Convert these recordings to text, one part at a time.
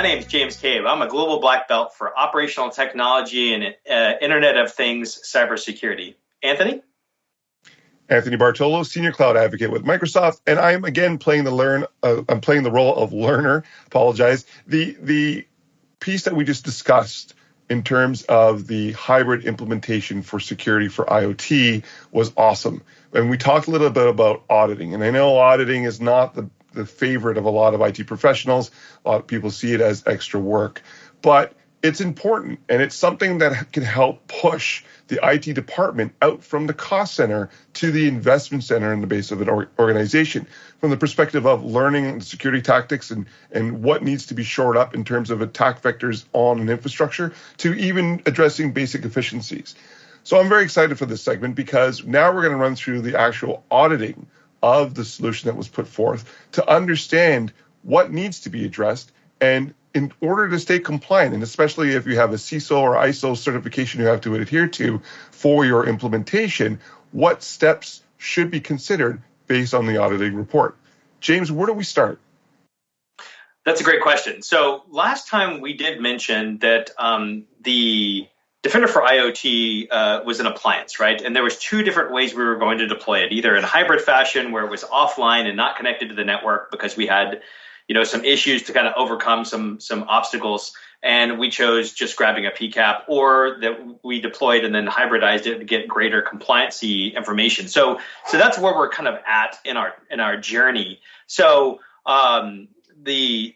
name is James Cabe. I'm a global black belt for operational technology and Internet of Things cybersecurity. Anthony? Anthony Bartolo, Senior Cloud Advocate with Microsoft, and I'm again playing I'm playing the role of learner. Apologize. The piece that we just discussed in terms of the hybrid implementation for security for IoT was awesome. And we talked a little bit about auditing, and I know auditing is not the favorite of a lot of IT professionals. A lot of people see it as extra work, but it's important, and it's something that can help push the IT department out from the cost center to the investment center in the base of an organization, from the perspective of learning security tactics and what needs to be shored up in terms of attack vectors on an infrastructure, to even addressing basic efficiencies. So I'm very excited for this segment because now we're going to run through the actual auditing of the solution that was put forth to understand what needs to be addressed, and in order to stay compliant, and especially if you have a CISO or ISO certification you have to adhere to for your implementation, what steps should be considered based on the auditing report. James, where do we start? That's a great question. So last time we did mention that the Defender for IoT was an appliance, right? And there was two different ways we were going to deploy it, either in hybrid fashion where it was offline and not connected to the network because we had some issues to kind of overcome some obstacles, and we chose just grabbing a PCAP, or that we deployed and then hybridized it to get greater compliancy information. So that's where we're kind of at in our journey. So the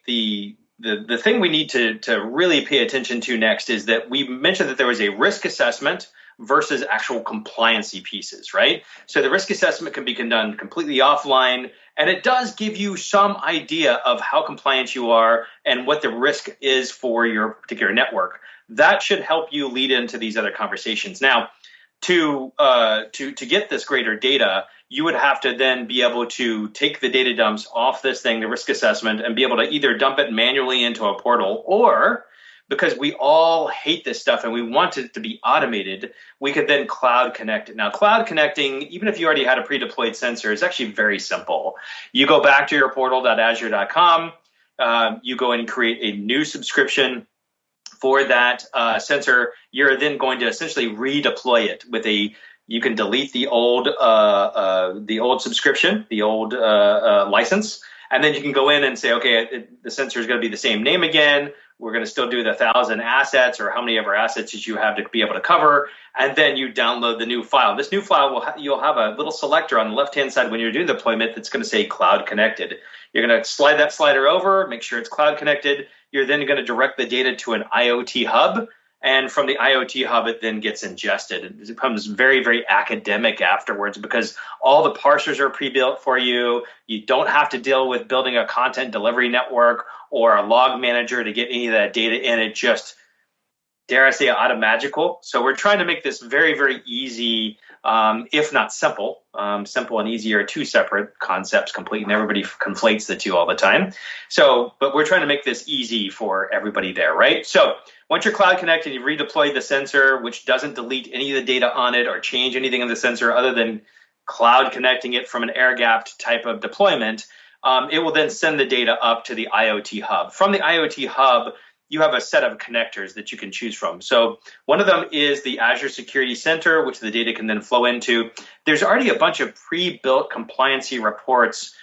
thing we need to really pay attention to next is that we mentioned that there was a risk assessment versus actual compliancy pieces, right? So the risk assessment can be done completely offline, and it does give you some idea of how compliant you are and what the risk is for your particular network. That should help you lead into these other conversations. Now, to get this greater data, you would have to then be able to take the data dumps off this thing, the risk assessment, and be able to either dump it manually into a portal, or because we all hate this stuff and we want it to be automated, we could then cloud connect it. Now, cloud connecting, even if you already had a pre-deployed sensor, is actually very simple. You go back to your portal.azure.com, you go and create a new subscription for that sensor. You're then going to essentially redeploy it with you can delete the old subscription, the old license, and then you can go in and say, okay, the sensor is going to be the same name again. We're going to still do the 1,000 assets, or how many ever assets that you have to be able to cover. And then you download the new file. This new file, you'll have a little selector on the left-hand side when you're doing the deployment that's going to say cloud connected. You're going to slide that slider over, make sure it's cloud connected. You're then going to direct the data to an IoT hub. And from the IoT hub, it then gets ingested. It becomes very, very academic afterwards because all the parsers are pre-built for you. You don't have to deal with building a content delivery network or a log manager to get any of that data in. It just, dare I say, automagical. So we're trying to make this very, very easy, if not simple. Simple and easy are two separate concepts completely, and everybody conflates the two all the time. But we're trying to make this easy for everybody there, right? So once you're cloud connected, you've redeployed the sensor, which doesn't delete any of the data on it or change anything in the sensor other than cloud connecting it from an air-gapped type of deployment. It will then send the data up to the IoT hub. From the IoT hub, you have a set of connectors that you can choose from. So one of them is the Azure Security Center, which the data can then flow into. There's already a bunch of pre-built compliancy reports,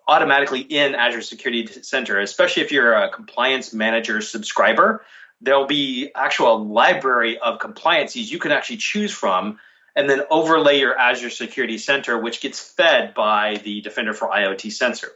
automatically in Azure Security Center, especially if you're a compliance manager subscriber. There'll be actual library of compliancies you can actually choose from, and then overlay your Azure Security Center, which gets fed by the Defender for IoT sensor.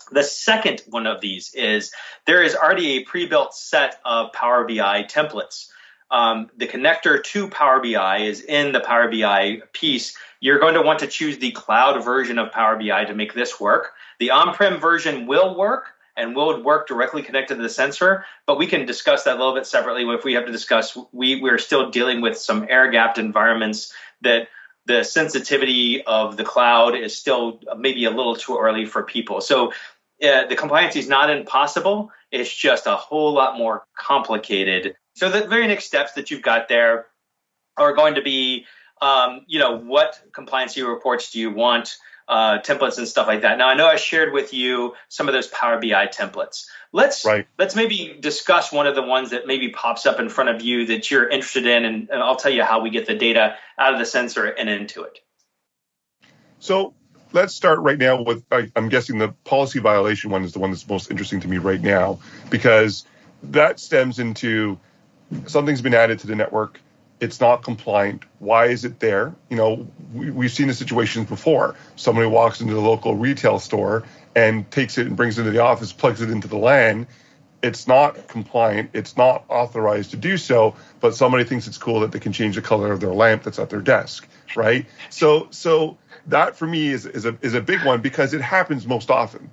The second one of these is there is already a pre-built set of PowerBI templates. The connector to PowerBI is in the PowerBI piece. You're going to want to choose the cloud version of PowerBI to make this work. The on-prem version will work and will work directly connected to the sensor, but we can discuss that a little bit separately if we have to discuss. We're still dealing with some air-gapped environments that the sensitivity of the cloud is still maybe a little too early for people. So the compliance is not impossible. It's just a whole lot more complicated. So the very next steps that you've got there are going to be, what compliancy reports do you want? templates and stuff like that. Now, I know I shared with you some of those Power BI templates. Let's maybe discuss one of the ones that maybe pops up in front of you that you're interested in, and I'll tell you how we get the data out of the sensor and into it. So let's start right now with, I'm guessing the policy violation one is the one that's most interesting to me right now, because that stems into something's been added to the network. It's not compliant. Why is it there? We've seen the situations before. Somebody walks into the local retail store and takes it and brings it into the office, plugs it into the LAN. It's not compliant. It's not authorized to do so, but somebody thinks it's cool that they can change the color of their lamp that's at their desk, right? So that for me is a big one because it happens most often.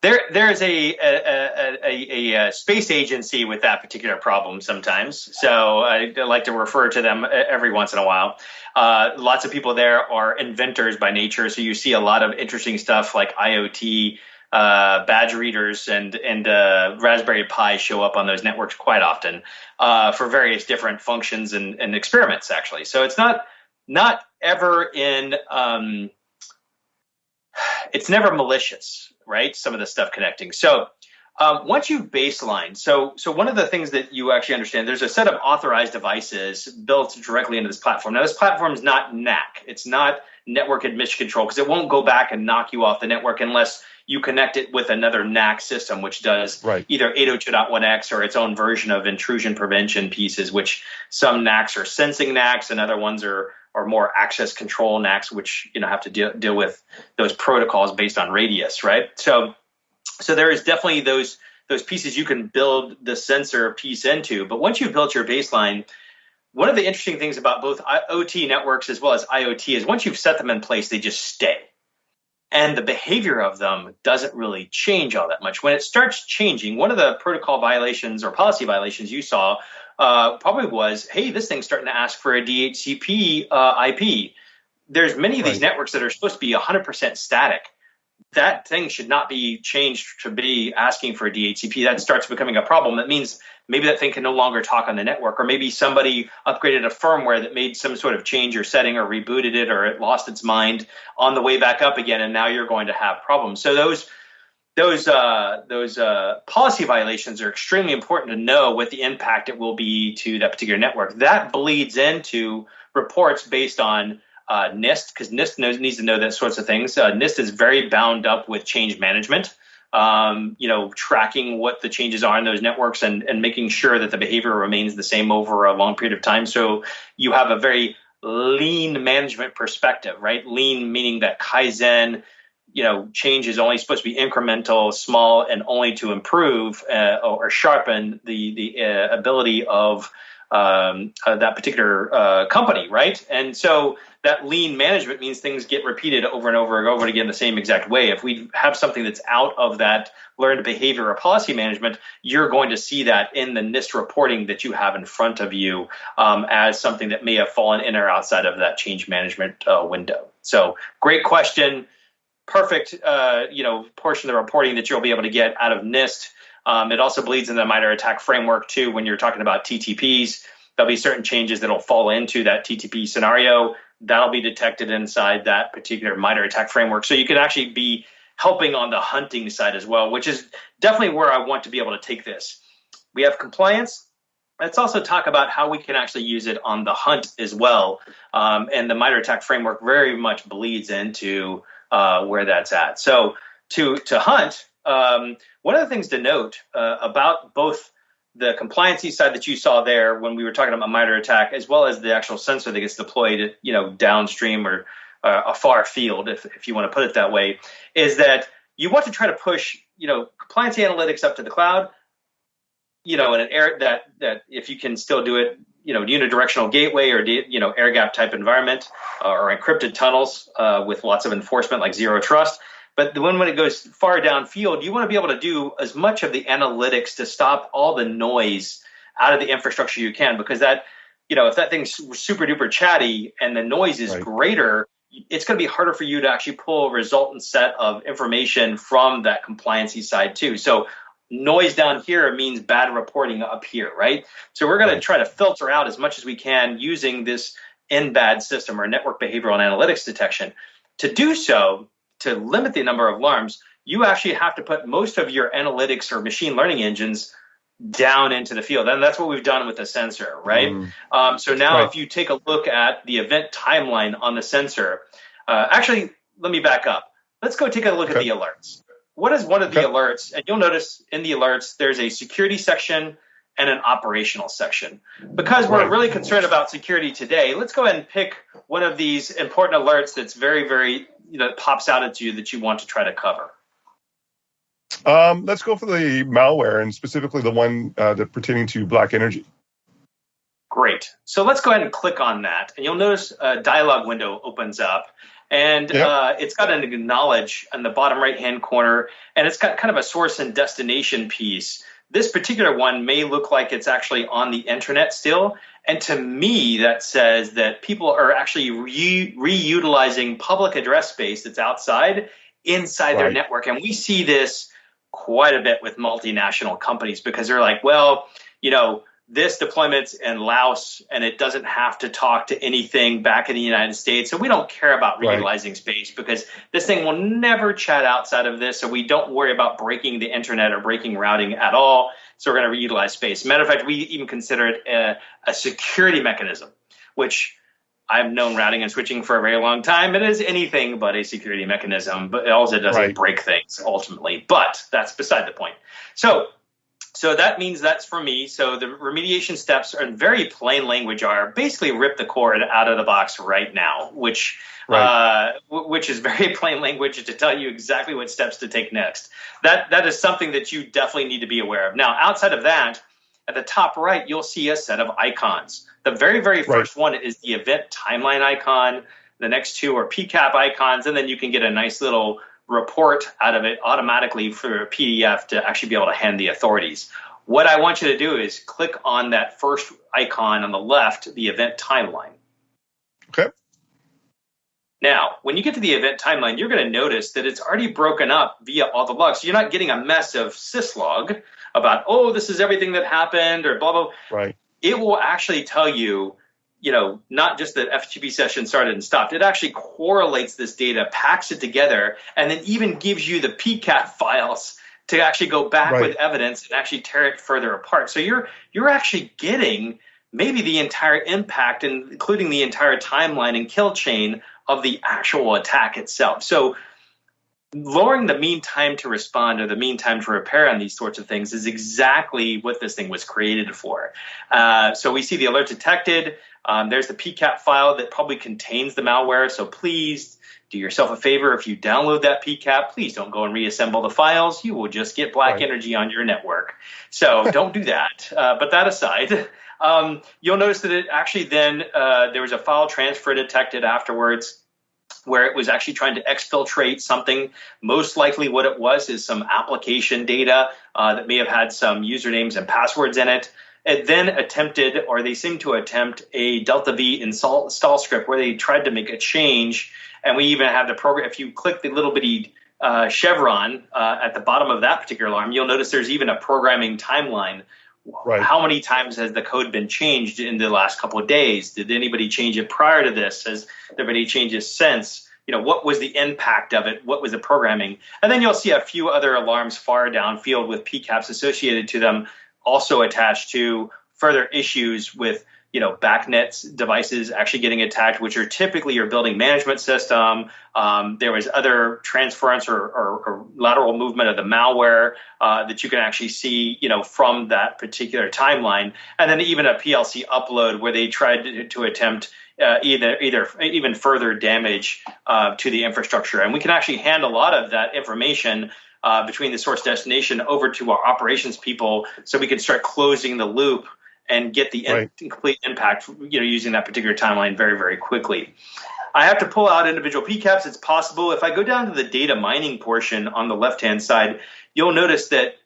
There's a space agency with that particular problem sometimes. So I like to refer to them every once in a while. Lots of people there are inventors by nature. So you see a lot of interesting stuff like IoT, badge readers and Raspberry Pi show up on those networks quite often for various different functions and experiments, actually. So it's not ever it's never malicious, right? Some of the stuff connecting. So once you've baselined, so one of the things that you actually understand, there's a set of authorized devices built directly into this platform. Now, this platform is not NAC. It's not network admission control, because it won't go back and knock you off the network unless you connect it with another NAC system, which does either 802.1x or its own version of intrusion prevention pieces, which some NACs are sensing NACs and other ones are more access control NACs, which have to deal with those protocols based on radius, right? So there is definitely those pieces you can build the sensor piece into. But once you've built your baseline, one of the interesting things about both OT networks as well as IoT is once you've set them in place, they just stay. And the behavior of them doesn't really change all that much. When it starts changing, one of the protocol violations or policy violations you saw probably was, hey, this thing's starting to ask for a DHCP IP. There's many of these networks that are supposed to be 100% static. That thing should not be changed to be asking for a DHCP. That starts becoming a problem. That means maybe that thing can no longer talk on the network, or maybe somebody upgraded a firmware that made some sort of change or setting or rebooted it, or it lost its mind on the way back up again, and now you're going to have problems. So those policy violations are extremely important to know what the impact it will be to that particular network. That bleeds into reports based on NIST, because NIST needs to know that sorts of things. NIST is very bound up with change management, tracking what the changes are in those networks and making sure that the behavior remains the same over a long period of time. So you have a very lean management perspective, right? Lean meaning that Kaizen, change is only supposed to be incremental, small, and only to improve or sharpen the ability of that particular company, right? And so that lean management means things get repeated over and over and over again the same exact way. If we have something that's out of that learned behavior or policy management, you're going to see that in the NIST reporting that you have in front of you as something that may have fallen in or outside of that change management window. So great question. Perfect, portion of the reporting that you'll be able to get out of NIST. It also bleeds into the MITRE ATT&CK framework too. When you're talking about TTPs, there'll be certain changes that'll fall into that TTP scenario. That'll be detected inside that particular MITRE ATT&CK framework. So you can actually be helping on the hunting side as well, which is definitely where I want to be able to take this. We have compliance. Let's also talk about how we can actually use it on the hunt as well. And the MITRE ATT&CK framework very much bleeds into where that's at. So to hunt, one of the things to note about both the compliancy side that you saw there when we were talking about MITRE ATT&CK, as well as the actual sensor that gets deployed, downstream or a far field, if you want to put it that way, is that you want to try to push, compliance analytics up to the cloud, in an air that if you can still do it, unidirectional gateway or, air gap type environment or encrypted tunnels with lots of enforcement like zero trust. But when it goes far downfield, you want to be able to do as much of the analytics to stop all the noise out of the infrastructure you can, because that, if that thing's super duper chatty and the noise is greater, it's going to be harder for you to actually pull a resultant set of information from that compliancy side too. So noise down here means bad reporting up here, right? So we're going to try to filter out as much as we can using this NBAD system or network behavioral analytics detection To do so, to limit the number of alarms, you actually have to put most of your analytics or machine learning engines down into the field. And that's what we've done with the sensor, right? So now if you take a look at the event timeline on the sensor, actually, let me back up. Let's go take a look at the alerts. What is one of the alerts? And you'll notice in the alerts, there's a security section and an operational section. Because we're really concerned about security today, let's go ahead and pick one of these important alerts that's very, very, pops out at you that you want to try to cover. Let's go for the malware, and specifically the one pertaining to Black Energy. Great. So let's go ahead and click on that. And you'll notice a dialog window opens up. And it's got an acknowledge on the bottom right-hand corner. And it's got kind of a source and destination piece. This particular one may look like it's actually on the internet still. And to me, that says that people are actually reutilizing public address space that's inside their network. And we see this quite a bit with multinational companies because they're like, well, this deployment's in Laos and it doesn't have to talk to anything back in the United States. So we don't care about reutilizing space because this thing will never chat outside of this. So we don't worry about breaking the internet or breaking routing at all. So we're going to reutilize space. Matter of fact, we even consider it a security mechanism, which I've known routing and switching for a very long time. It is anything but a security mechanism, but it also doesn't break things ultimately. But that's beside the point. So that means that's for me. So the remediation steps are in very plain language are basically rip the cord out of the box right now, which is very plain language to tell you exactly what steps to take next. That is something that you definitely need to be aware of. Now, outside of that, at the top right, you'll see a set of icons. The very, very first one is the event timeline icon. The next two are PCAP icons, and then you can get a nice little report out of it automatically for a PDF to actually be able to hand the authorities. What I want you to do is click on that first icon on the left, the event timeline. Okay. Now, when you get to the event timeline, you're going to notice that it's already broken up via all the logs. So you're not getting a mess of syslog about, oh, this is everything that happened or blah, blah, blah. Right. It will actually tell you, not just that FTP session started and stopped. It actually correlates this data, packs it together, and then even gives you the PCAP files to actually go back with evidence and actually tear it further apart. So you're actually getting maybe the entire impact, including the entire timeline and kill chain of the actual attack itself. So lowering the mean time to respond or the mean time to repair on these sorts of things is exactly what this thing was created for. So we see the alert detected. There's the PCAP file that probably contains the malware. So please do yourself a favor. If you download that PCAP, please don't go and reassemble the files. You will just get black energy on your network. So don't do that. But that aside, you'll notice that it actually then there was a file transfer detected afterwards where it was actually trying to exfiltrate something. Most likely what it was is some application data that may have had some usernames and passwords in it. It then attempted, or they seemed to attempt, a Delta V install script where they tried to make a change. And we even have the program. If you click the little bitty chevron at the bottom of that particular alarm, you'll notice there's even a programming timeline. How many times has the code been changed in the last couple of days? Did anybody change it prior to this? Has there been any changes since? What was the impact of it? What was the programming? And then you'll see a few other alarms far downfield with PCAPs associated to them, also attached to further issues with backnet devices actually getting attacked, which are typically your building management system. There was other transference or lateral movement of the malware that you can actually see, from that particular timeline. And then even a PLC upload where they tried to attempt either even further damage to the infrastructure. And we can actually hand a lot of that information between the source destination over to our operations people so we can start closing the loop and get the complete impact, using that particular timeline very, very quickly. I have to pull out individual PCAPs. It's possible. If I go down to the data mining portion on the left-hand side, you'll notice that,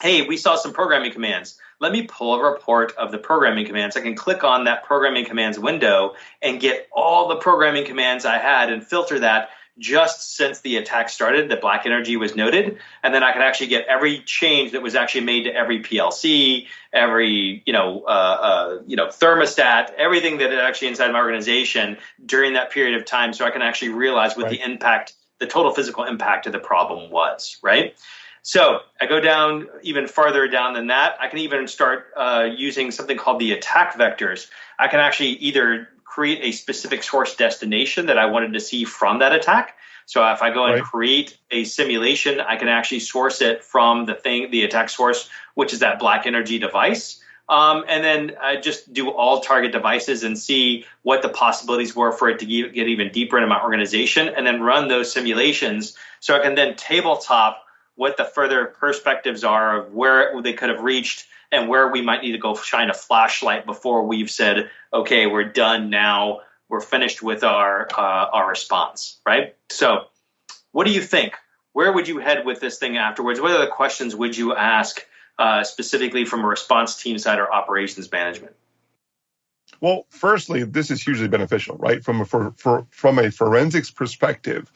hey, we saw some programming commands. Let me pull a report of the programming commands. I can click on that programming commands window and get all the programming commands I had and filter that just since the attack started, that black energy was noted. And then I could actually get every change that was actually made to every PLC, every, thermostat, everything that is actually inside my organization during that period of time. So I can actually realize what the impact, the total physical impact of the problem was, right? So I go down even farther down than that. I can even start using something called the attack vectors. I can actually either create a specific source destination that I wanted to see from that attack. So if I go and create a simulation, I can actually source it from the attack source, which is that black energy device. And then I just do all target devices and see what the possibilities were for it to get even deeper into my organization, and then run those simulations so I can then tabletop what the further perspectives are of where they could have reached and where we might need to go shine a flashlight before we've said, okay, we're done now. We're finished with our response, right? So what do you think? Where would you head with this thing afterwards? What other questions would you ask specifically from a response team side or operations management? Well, firstly, this is hugely beneficial, right? From a forensics perspective,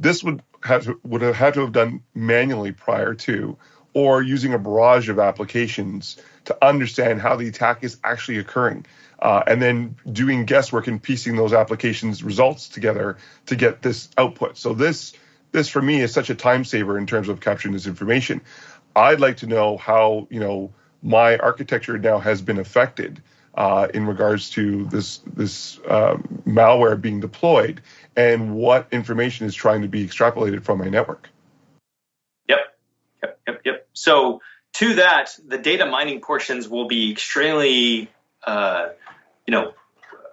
this would have had to have done manually prior to, or using a barrage of applications to understand how the attack is actually occurring, and then doing guesswork and piecing those applications results together to get this output. So this for me is such a time saver in terms of capturing this information. I'd like to know how my architecture now has been affected in regards to this malware being deployed, and what information is trying to be extrapolated from my network. Yep. So to that, the data mining portions will be extremely,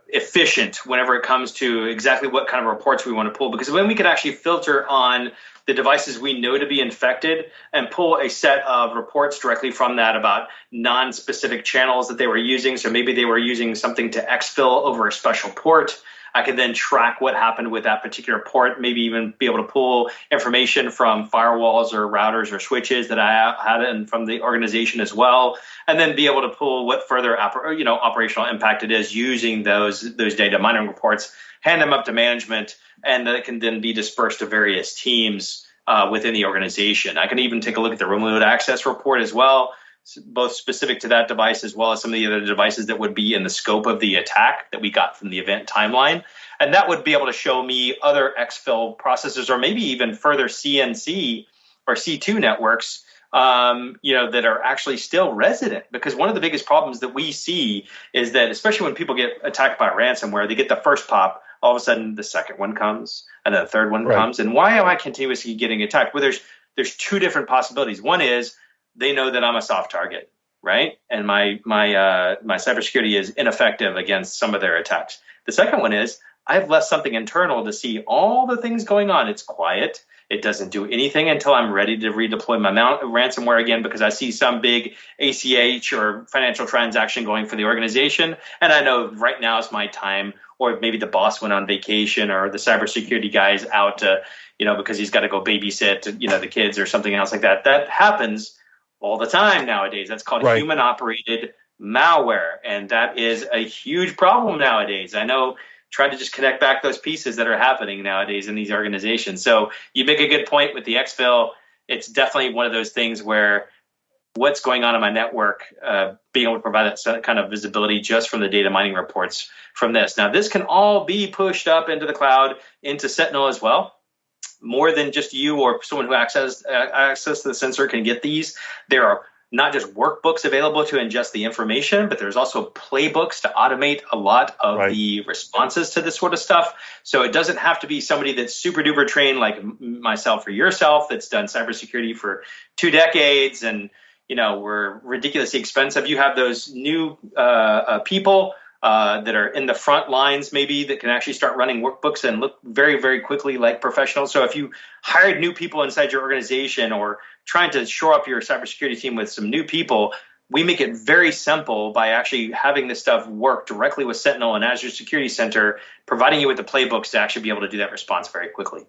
efficient whenever it comes to exactly what kind of reports we want to pull, because then we can actually filter on the devices we know to be infected and pull a set of reports directly from that about non-specific channels that they were using. So maybe they were using something to exfil over a special port. I can then track what happened with that particular port, maybe even be able to pull information from firewalls or routers or switches that I had from the organization as well, and then be able to pull what further operational impact it is using those data mining reports, hand them up to management, and that can then be dispersed to various teams within the organization. I can even take a look at the remote access report as well, both specific to that device as well as some of the other devices that would be in the scope of the attack that we got from the event timeline. And that would be able to show me other exfil processors, or maybe even further CNC or C2 networks, that are actually still resident. Because one of the biggest problems that we see is that, especially when people get attacked by ransomware, they get the first pop, all of a sudden the second one comes, and then the third one comes. And why am I continuously getting attacked? Well, there's two different possibilities. One is they know that I'm a soft target, right? And my cybersecurity is ineffective against some of their attacks. The second one is I've left something internal to see all the things going on. It's quiet. It doesn't do anything until I'm ready to redeploy my ransomware again, because I see some big ACH or financial transaction going for the organization, and I know right now is my time. Or maybe the boss went on vacation, or the cybersecurity guy is out to, because he's got to go babysit, the kids or something else like that. That happens all the time nowadays. That's called human operated malware. And that is a huge problem nowadays. I know, try to just connect back those pieces that are happening nowadays in these organizations. So you make a good point with the exfil. It's definitely one of those things where what's going on in my network, being able to provide that kind of visibility just from the data mining reports from this. Now, this can all be pushed up into the cloud, into Sentinel as well. More than just you or someone who access to the sensor can get these. There are not just workbooks available to ingest the information, but there's also playbooks to automate a lot of the responses to this sort of stuff. So it doesn't have to be somebody that's super duper trained like myself or yourself that's done cybersecurity for 2 decades and we're ridiculously expensive. You have those new people that are in the front lines maybe that can actually start running workbooks and look very, very quickly like professionals. So if you hired new people inside your organization or trying to shore up your cybersecurity team with some new people, we make it very simple by actually having this stuff work directly with Sentinel and Azure Security Center, providing you with the playbooks to actually be able to do that response very quickly.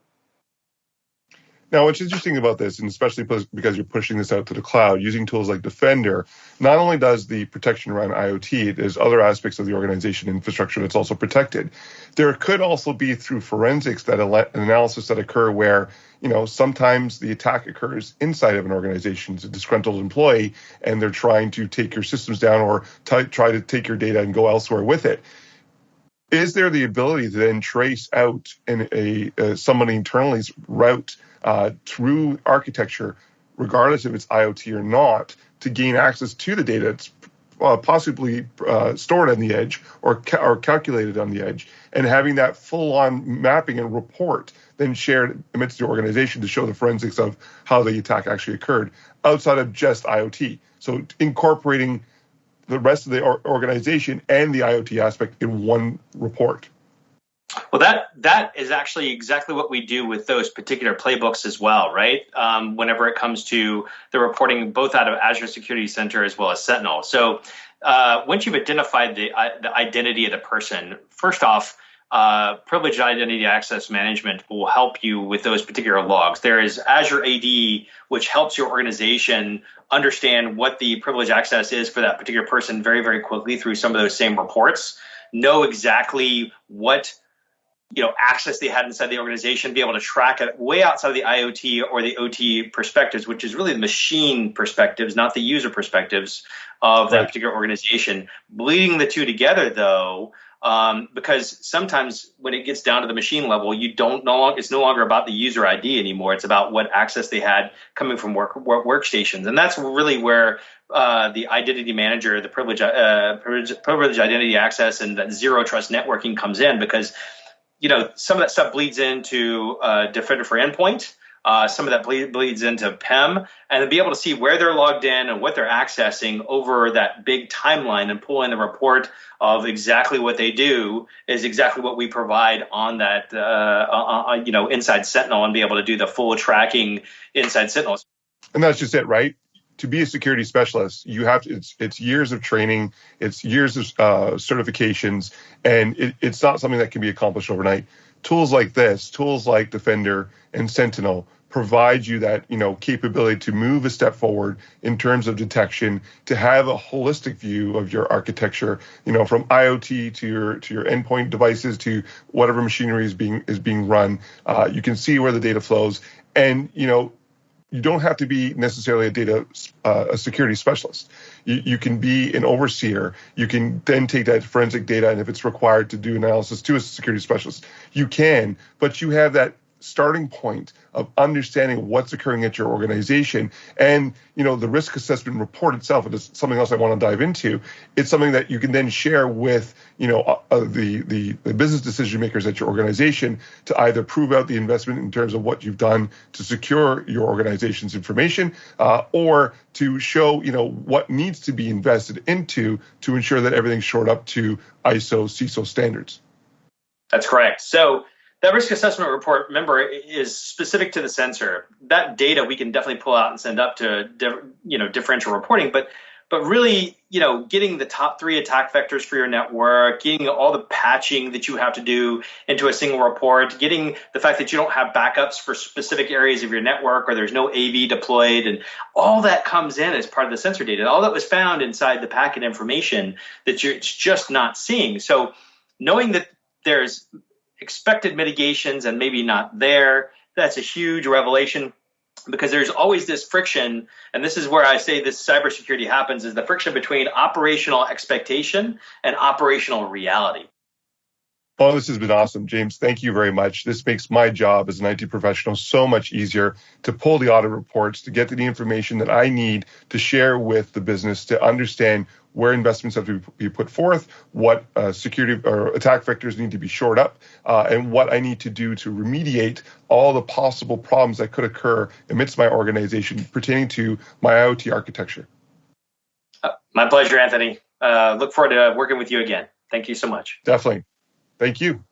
Now, what's interesting about this, and especially because you're pushing this out to the cloud, using tools like Defender, not only does the protection around IoT, there's other aspects of the organization infrastructure that's also protected. There could also be through forensics that analysis that occur where, sometimes the attack occurs inside of an organization. It's a disgruntled employee, and they're trying to take your systems down or try to take your data and go elsewhere with it. Is there the ability to then trace out in somebody internally's route through architecture, regardless if it's IoT or not, to gain access to the data that's possibly stored on the edge or calculated on the edge, and having that full-on mapping and report then shared amidst the organization to show the forensics of how the attack actually occurred outside of just IoT? So incorporating the rest of the organization and the IoT aspect in one report. Well, that is actually exactly what we do with those particular playbooks as well, right? Whenever it comes to the reporting, both out of Azure Security Center as well as Sentinel. So once you've identified the identity of the person, first off, privileged identity access management will help you with those particular logs. There is Azure AD, which helps your organization understand what the privileged access is for that particular person very, very quickly through some of those same reports, know exactly what access they had inside the organization, be able to track it way outside of the IoT or the OT perspectives, which is really the machine perspectives, not the user perspectives of that particular organization. Bleeding the two together, though, because sometimes when it gets down to the machine level, it's no longer about the user ID anymore. It's about what access they had coming from workstations. And that's really where the identity manager, the privileged identity access, and that zero trust networking comes in, because some of that stuff bleeds into Defender for Endpoint. Some of that bleeds into PEM, and to be able to see where they're logged in and what they're accessing over that big timeline and pull in the report of exactly what they do is exactly what we provide on that, inside Sentinel, and be able to do the full tracking inside Sentinel. And that's just it, right? To be a security specialist, you have to, it's years of training, it's years of certifications, and it's not something that can be accomplished overnight. Tools like this, tools like Defender and Sentinel, provide you that capability to move a step forward in terms of detection, to have a holistic view of your architecture, from IoT to your endpoint devices to whatever machinery is being run. You can see where the data flows, and you don't have to be necessarily a security specialist. You can be an overseer. You can then take that forensic data, and if it's required to do analysis to a security specialist, you can, but you have that starting point of understanding what's occurring at your organization. And the risk assessment report itself, it is something else I want to dive into. It's something that you can then share with the business decision makers at your organization to either prove out the investment in terms of what you've done to secure your organization's information, or to show what needs to be invested into to ensure that everything's shored up to ISO, CISO standards. That's correct. So that risk assessment report, remember, is specific to the sensor. That data we can definitely pull out and send up to differential reporting, but really, getting the top 3 attack vectors for your network, getting all the patching that you have to do into a single report, getting the fact that you don't have backups for specific areas of your network, or there's no AV deployed, and all that comes in as part of the sensor data. All that was found inside the packet information that you're just not seeing. So knowing that there's expected mitigations and maybe not there, that's a huge revelation, because there's always this friction, and this is where I say this cybersecurity happens, is the friction between operational expectation and operational reality. Oh, this has been awesome, James. Thank you very much. This makes my job as an IT professional so much easier to pull the audit reports, to get to the information that I need to share with the business, to understand where investments have to be put forth, what security or attack vectors need to be shored up, and what I need to do to remediate all the possible problems that could occur amidst my organization pertaining to my IoT architecture. My pleasure, Anthony. Look forward to working with you again. Thank you so much. Definitely. Thank you.